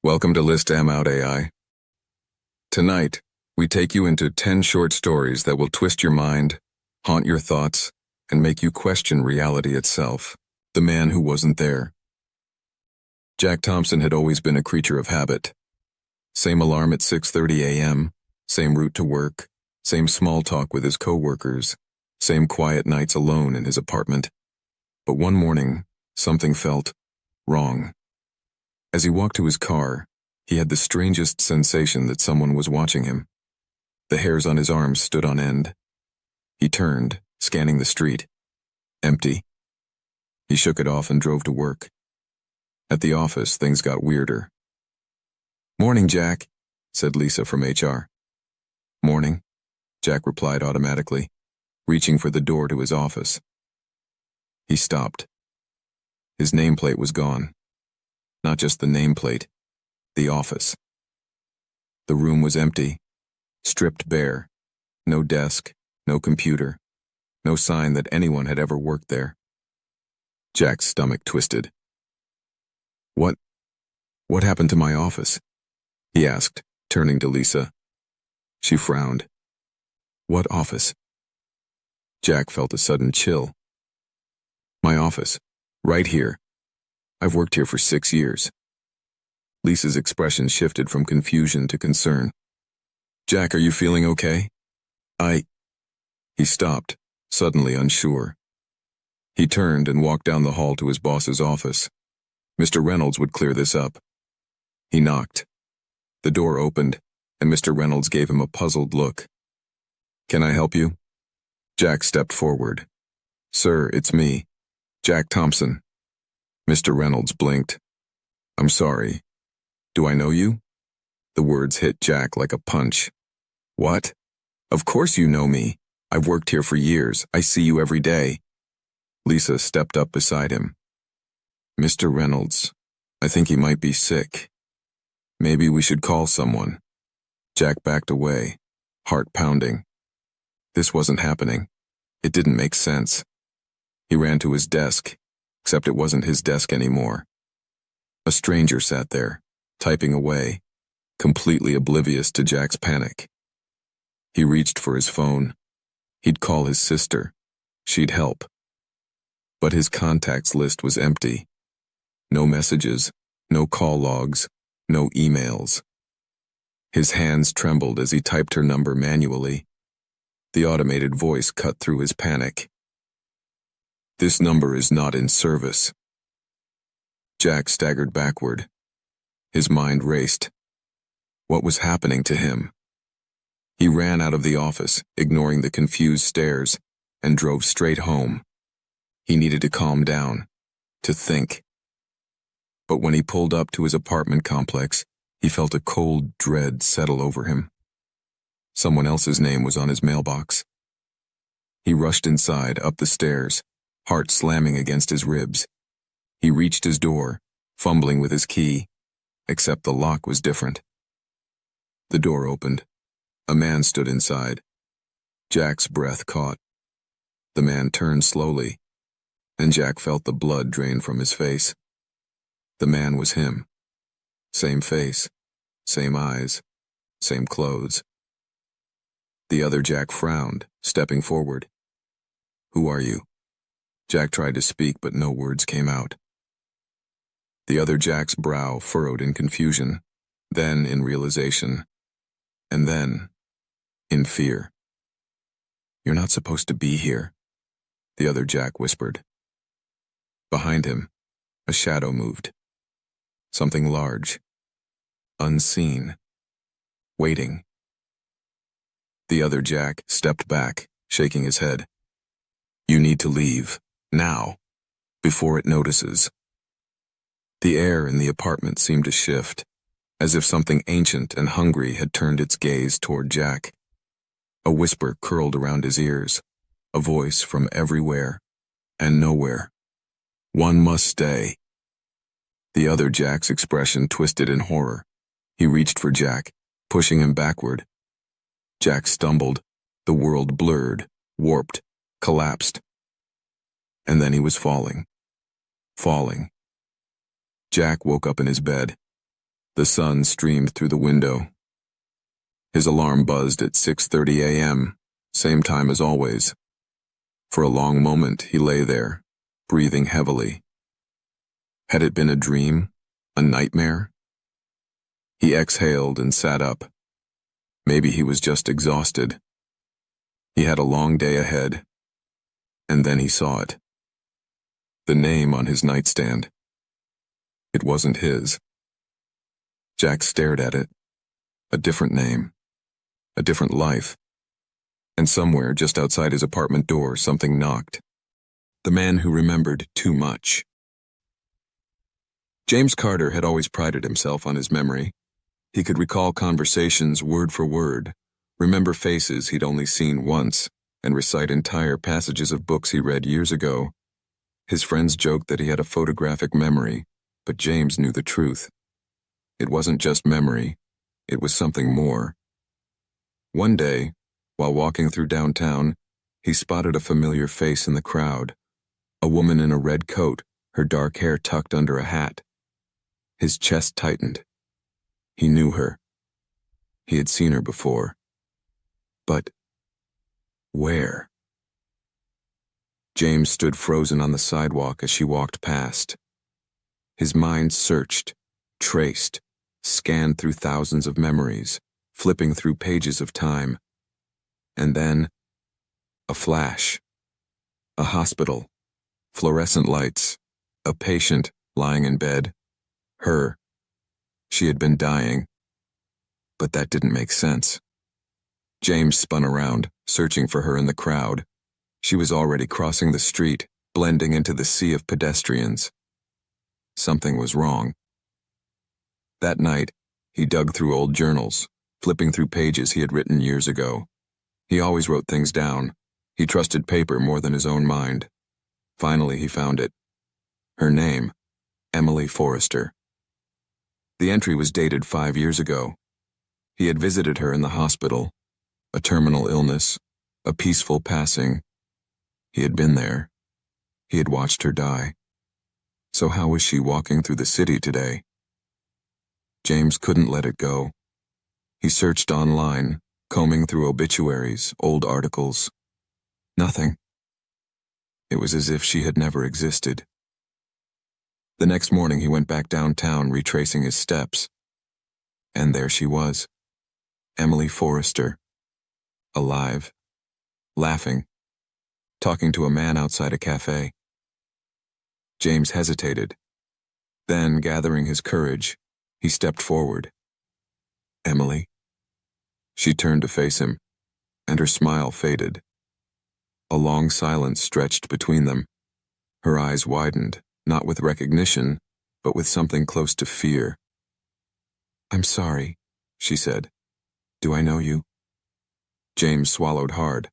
Welcome to List Am Out AI. Tonight, we take you into 10 short stories that will twist your mind, haunt your thoughts, and make you question reality itself. The Man Who Wasn't There. Jack Thompson had always been a creature of habit. Same alarm at 6:30 a.m., same route to work, same small talk with his co-workers, same quiet nights alone in his apartment. But one morning, something felt wrong. As he walked to his car, he had the strangest sensation that someone was watching him. The hairs on his arms stood on end. He turned, scanning the street. Empty. He shook it off and drove to work. At the office, things got weirder. "Morning, Jack," said Lisa from HR. "Morning," Jack replied automatically, reaching for the door to his office. He stopped. His nameplate was gone. Not just the nameplate, the office. The room was empty, stripped bare. No desk, no computer, no sign that anyone had ever worked there. Jack's stomach twisted. What happened to my office?" he asked, turning to Lisa. She frowned. "What office?" Jack felt a sudden chill. "My office, right here. I've worked here for 6 years. Lisa's expression shifted from confusion to concern. "Jack, are you feeling okay?" He stopped, suddenly unsure. He turned and walked down the hall to his boss's office. Mr. Reynolds would clear this up. He knocked. The door opened, and Mr. Reynolds gave him a puzzled look. "Can I help you?" Jack stepped forward. "Sir, it's me, Jack Thompson." Mr. Reynolds blinked. "I'm sorry. Do I know you?" The words hit Jack like a punch. "What? Of course you know me. I've worked here for years. I see you every day." Lisa stepped up beside him. "Mr. Reynolds, I think he might be sick. Maybe we should call someone." Jack backed away, heart pounding. This wasn't happening. It didn't make sense. He ran to his desk, except it wasn't his desk anymore. A stranger sat there, typing away, completely oblivious to Jack's panic. He reached for his phone. He'd call his sister. She'd help. But his contacts list was empty. No messages, no call logs, no emails. His hands trembled as he typed her number manually. The automated voice cut through his panic. "This number is not in service." Jack staggered backward. His mind raced. What was happening to him? He ran out of the office, ignoring the confused stares, and drove straight home. He needed to calm down, to think. But when he pulled up to his apartment complex, he felt a cold dread settle over him. Someone else's name was on his mailbox. He rushed inside, up the stairs, heart slamming against his ribs. He reached his door, fumbling with his key, except the lock was different. The door opened. A man stood inside. Jack's breath caught. The man turned slowly, and Jack felt the blood drain from his face. The man was him. Same face, same eyes, same clothes. The other Jack frowned, stepping forward. "Who are you?" Jack tried to speak, but no words came out. The other Jack's brow furrowed in confusion, then in realization, and then in fear. "You're not supposed to be here," the other Jack whispered. Behind him, a shadow moved. Something large, unseen, waiting. The other Jack stepped back, shaking his head. "You need to leave, now, before it notices." The air in the apartment seemed to shift, as if something ancient and hungry had turned its gaze toward Jack. A whisper curled around his ears, a voice from everywhere and nowhere. "One must stay." The other Jack's expression twisted in horror. He reached for Jack, pushing him backward. Jack stumbled. The world blurred, warped, collapsed. And then he was falling. Jack woke up in his bed. The sun streamed through the window. His alarm buzzed at 6:30 a.m., same time as always. For a long moment he lay there, breathing heavily. Had it been a dream? A nightmare? He exhaled and sat up. Maybe he was just exhausted. He had a long day ahead. And then he saw it. The name on his nightstand. It wasn't his. Jack stared at it. A different name. A different life. And somewhere just outside his apartment door, something knocked. The man who remembered too much. James Carter had always prided himself on his memory. He could recall conversations word for word, remember faces he'd only seen once, and recite entire passages of books he read years ago. His friends joked that he had a photographic memory, but James knew the truth. It wasn't just memory, it was something more. One day, while walking through downtown, he spotted a familiar face in the crowd. A woman in a red coat, her dark hair tucked under a hat. His chest tightened. He knew her. He had seen her before. But where? James stood frozen on the sidewalk as she walked past. His mind searched, traced, scanned through thousands of memories, flipping through pages of time. And then, a flash. A hospital. Fluorescent lights. A patient lying in bed. Her. She had been dying. But that didn't make sense. James spun around, searching for her in the crowd. She was already crossing the street, blending into the sea of pedestrians. Something was wrong. That night, he dug through old journals, flipping through pages he had written years ago. He always wrote things down. He trusted paper more than his own mind. Finally, he found it. Her name, Emily Forrester. The entry was dated 5 years ago. He had visited her in the hospital. A terminal illness, a peaceful passing. He had been there. He had watched her die. So how was she walking through the city today? James couldn't let it go. He searched online, combing through obituaries, old articles. Nothing. It was as if she had never existed. The next morning he went back downtown, retracing his steps. And there she was. Emily Forrester. Alive. Laughing. Talking to a man outside a cafe. James hesitated. Then, gathering his courage, he stepped forward. Emily. She turned to face him, and her smile faded. A long silence stretched between them. Her eyes widened, not with recognition, but with something close to fear. I'm sorry, she said. Do I know you? James swallowed hard.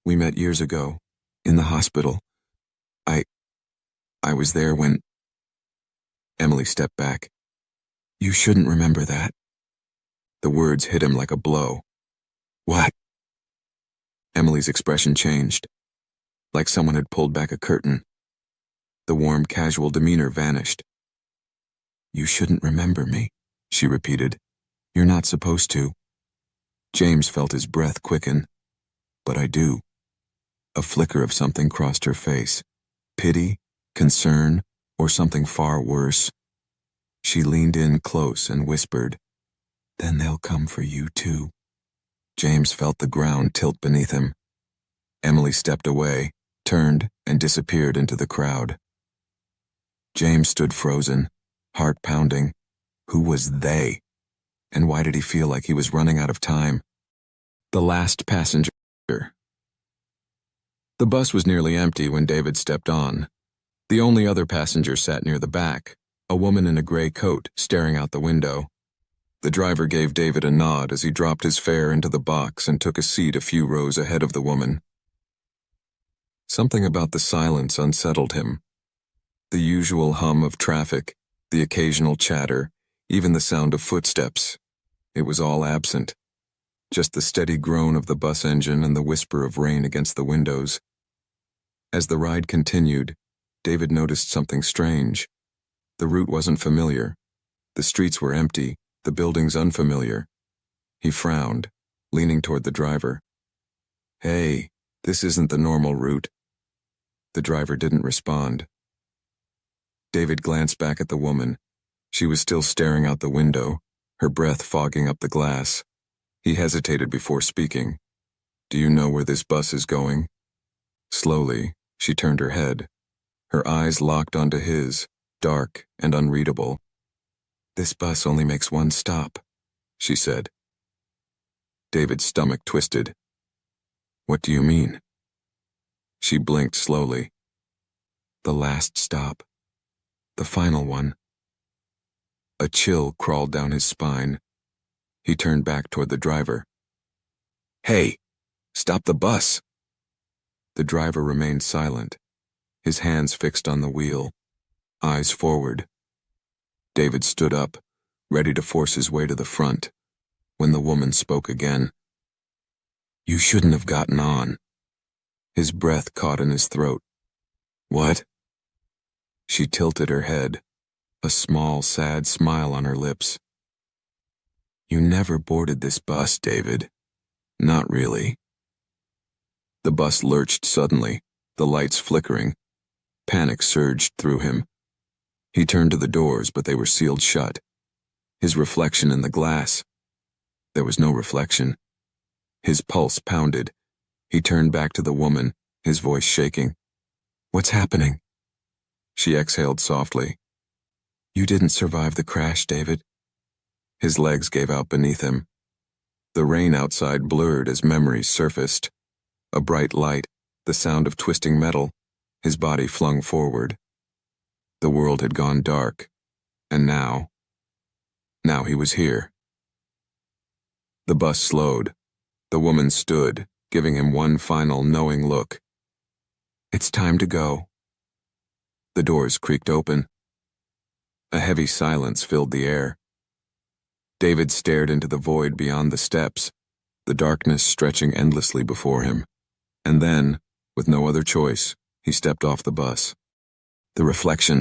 We met years ago, in the hospital. I was there when... Emily stepped back. You shouldn't remember that. The words hit him like a blow. What? Emily's expression changed, like someone had pulled back a curtain. The warm, casual demeanor vanished. You shouldn't remember me, she repeated. You're not supposed to. James felt his breath quicken. But I do. A flicker of something crossed her face. Pity, concern, or something far worse. She leaned in close and whispered, Then they'll come for you too. James felt the ground tilt beneath him. Emily stepped away, turned, and disappeared into the crowd. James stood frozen, heart pounding. Who was they? And why did he feel like he was running out of time? The last passenger. The bus was nearly empty when David stepped on. The only other passenger sat near the back, a woman in a gray coat staring out the window. The driver gave David a nod as he dropped his fare into the box and took a seat a few rows ahead of the woman. Something about the silence unsettled him. The usual hum of traffic, the occasional chatter, even the sound of footsteps. It was all absent. Just the steady groan of the bus engine and the whisper of rain against the windows. As the ride continued, David noticed something strange. The route wasn't familiar. The streets were empty, the buildings unfamiliar. He frowned, leaning toward the driver. "Hey, this isn't the normal route." The driver didn't respond. David glanced back at the woman. She was still staring out the window, her breath fogging up the glass. He hesitated before speaking. "Do you know where this bus is going?" Slowly, she turned her head. Her eyes locked onto his, dark and unreadable. "This bus only makes one stop," she said. David's stomach twisted. "What do you mean?" She blinked slowly. "The last stop. The final one." A chill crawled down his spine. He turned back toward the driver. "Hey, stop the bus!" The driver remained silent, his hands fixed on the wheel, eyes forward. David stood up, ready to force his way to the front, when the woman spoke again. "You shouldn't have gotten on." His breath caught in his throat. "What?" She tilted her head, a small, sad smile on her lips. "You never boarded this bus, David. Not really." The bus lurched suddenly, the lights flickering. Panic surged through him. He turned to the doors, but they were sealed shut. His reflection in the glass. There was no reflection. His pulse pounded. He turned back to the woman, his voice shaking. "What's happening?" She exhaled softly. "You didn't survive the crash, David." His legs gave out beneath him. The rain outside blurred as memories surfaced. A bright light, the sound of twisting metal, his body flung forward. The world had gone dark, and now he was here. The bus slowed. The woman stood, giving him one final knowing look. "It's time to go." The doors creaked open. A heavy silence filled the air. David stared into the void beyond the steps, the darkness stretching endlessly before him. And then, with no other choice, he stepped off the bus. The reflection.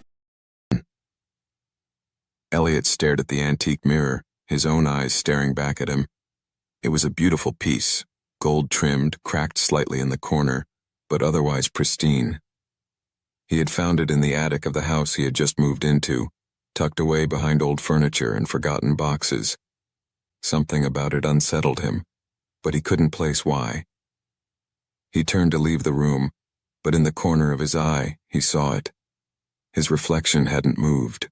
Elliot stared at the antique mirror, his own eyes staring back at him. It was a beautiful piece, gold-trimmed, cracked slightly in the corner, but otherwise pristine. He had found it in the attic of the house he had just moved into, tucked away behind old furniture and forgotten boxes. Something about it unsettled him, but he couldn't place why. He turned to leave the room, but in the corner of his eye, he saw it. His reflection hadn't moved.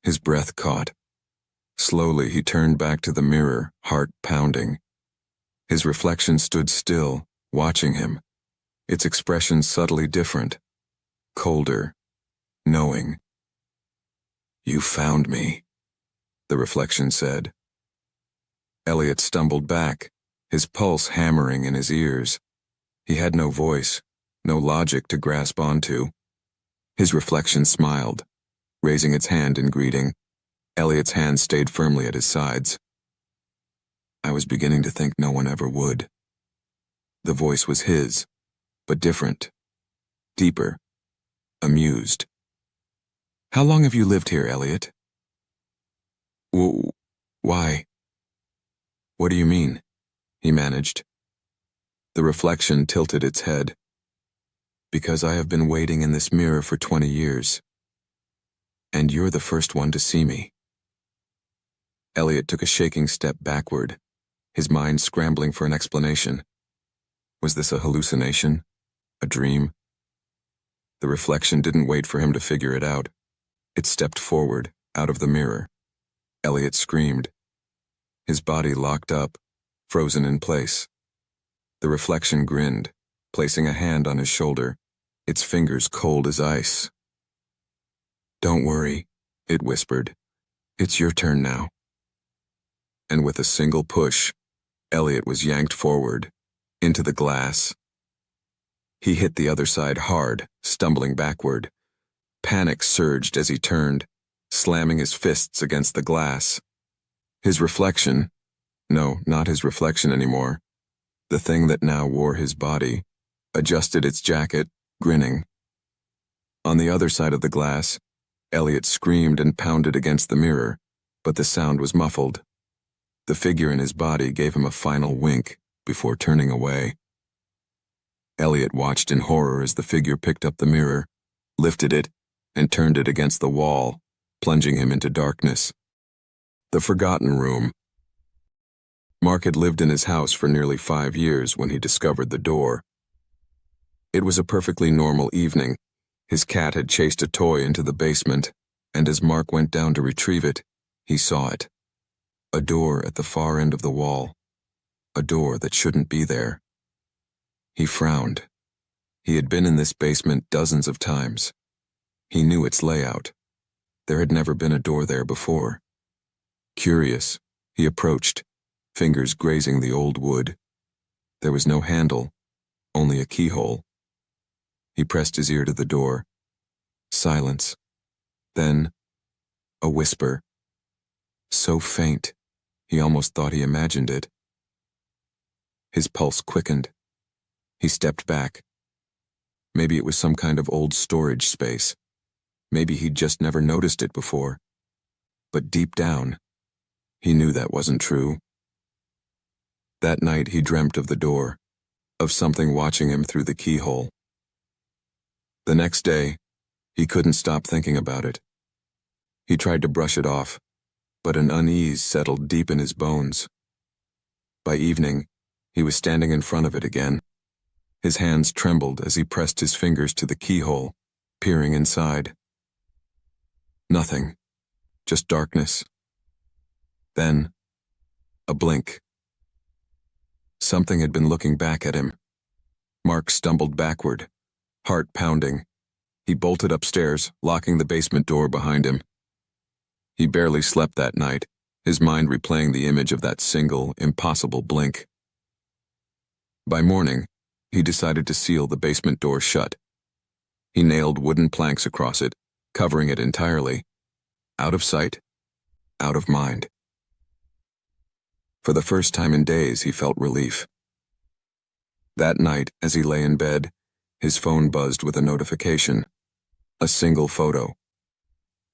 His breath caught. Slowly, he turned back to the mirror, heart pounding. His reflection stood still, watching him, its expression subtly different, colder, knowing. "You found me," the reflection said. Elliot stumbled back, his pulse hammering in his ears. He had no voice, no logic to grasp onto. His reflection smiled, raising its hand in greeting. Elliot's hand stayed firmly at his sides. "I was beginning to think no one ever would." The voice was his, but different, deeper, amused. "How long have you lived here, Elliot?" Why? What do you mean?" he managed. The reflection tilted its head. "Because I have been waiting in this mirror for 20 years. And you're the first one to see me." Elliot took a shaking step backward, his mind scrambling for an explanation. Was this a hallucination? A dream? The reflection didn't wait for him to figure it out. It stepped forward, out of the mirror. Elliot screamed. His body locked up, frozen in place. The reflection grinned, placing a hand on his shoulder, its fingers cold as ice. "Don't worry," it whispered. "It's your turn now." And with a single push, Elliot was yanked forward, into the glass. He hit the other side hard, stumbling backward. Panic surged as he turned, slamming his fists against the glass. His reflection, no, not his reflection anymore, the thing that now wore his body, adjusted its jacket, grinning. On the other side of the glass, Elliot screamed and pounded against the mirror, but the sound was muffled. The figure in his body gave him a final wink before turning away. Elliot watched in horror as the figure picked up the mirror, lifted it, and turned it against the wall, plunging him into darkness. The forgotten room. Mark had lived in his house for nearly 5 years when he discovered the door. It was a perfectly normal evening. His cat had chased a toy into the basement, and as Mark went down to retrieve it, he saw it. A door at the far end of the wall. A door that shouldn't be there. He frowned. He had been in this basement dozens of times. He knew its layout. There had never been a door there before. Curious, he approached, fingers grazing the old wood. There was no handle, only a keyhole. He pressed his ear to the door. Silence. Then, a whisper. So faint, he almost thought he imagined it. His pulse quickened. He stepped back. Maybe it was some kind of old storage space. Maybe he'd just never noticed it before. But deep down, he knew that wasn't true. That night he dreamt of the door, of something watching him through the keyhole. The next day, he couldn't stop thinking about it. He tried to brush it off, but an unease settled deep in his bones. By evening, he was standing in front of it again. His hands trembled as he pressed his fingers to the keyhole, peering inside. Nothing, just darkness. Then, a blink. Something had been looking back at him. Mark stumbled backward, heart pounding. He bolted upstairs, locking the basement door behind him. He barely slept that night, his mind replaying the image of that single, impossible blink. By morning, he decided to seal the basement door shut. He nailed wooden planks across it, covering it entirely. Out of sight, out of mind. For the first time in days, he felt relief. That night, as he lay in bed, his phone buzzed with a notification. A single photo.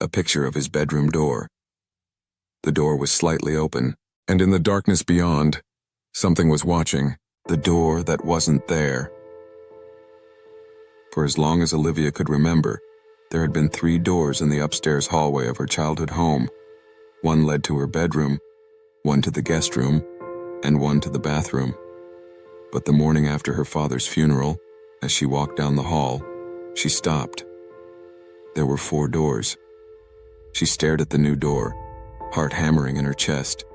A picture of his bedroom door. The door was slightly open, and in the darkness beyond, something was watching. The door that wasn't there. For as long as Olivia could remember, there had been 3 doors in the upstairs hallway of her childhood home. One led to her bedroom, one to the guest room, and one to the bathroom. But the morning after her father's funeral, as she walked down the hall, she stopped. There were 4 doors. She stared at the new door, heart hammering in her chest.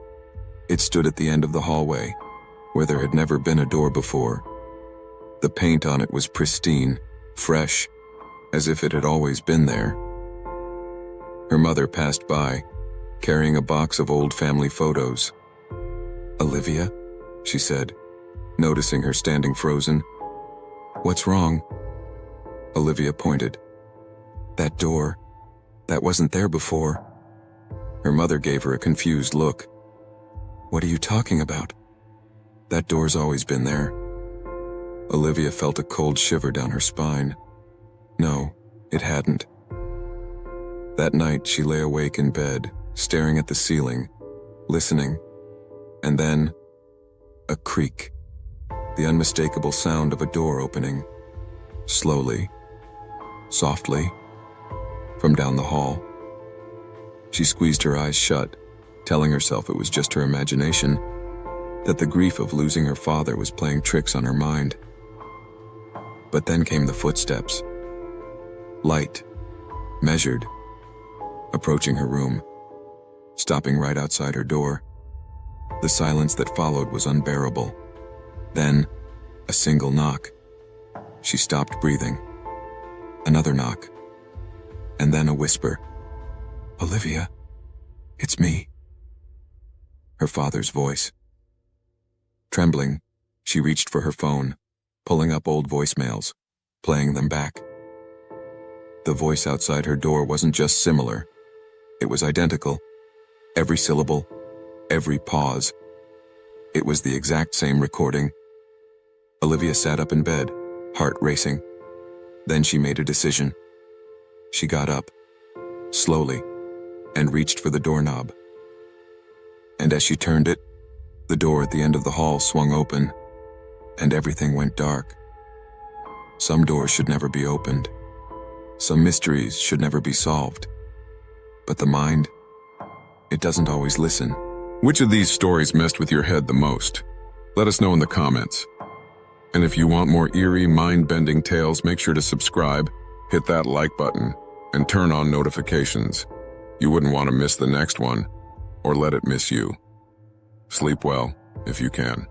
It stood at the end of the hallway, where there had never been a door before. The paint on it was pristine, fresh, as if it had always been there. Her mother passed by, carrying a box of old family photos. "Olivia?" she said, noticing her standing frozen. "What's wrong?" Olivia pointed. "That door, that wasn't there before." Her mother gave her a confused look. "What are you talking about?" "That door's always been there." Olivia felt a cold shiver down her spine. No, it hadn't. That night she lay awake in bed, staring at the ceiling, listening, and then, a creak, the unmistakable sound of a door opening, slowly, softly, from down the hall. She squeezed her eyes shut, telling herself it was just her imagination, that the grief of losing her father was playing tricks on her mind. But then came the footsteps. Light, measured, approaching her room, stopping right outside her door. The silence that followed was unbearable. Then, a single knock. She stopped breathing. Another knock. And then a whisper. "Olivia, it's me." Her father's voice. Trembling, she reached for her phone, pulling up old voicemails, playing them back. The voice outside her door wasn't just similar. It was identical. Every syllable, every pause. It was the exact same recording. Olivia sat up in bed, heart racing. Then she made a decision. She got up. slowly, and reached for the doorknob. And as she turned it, the door at the end of the hall swung open, and everything went dark. Some doors should never be opened. Some mysteries should never be solved. But the mind, it doesn't always listen. Which of these stories messed with your head the most? Let us know in the comments. And if you want more eerie, mind-bending tales, make sure to subscribe, hit that like button, and turn on notifications. You wouldn't want to miss the next one, or let it miss you. Sleep well, if you can.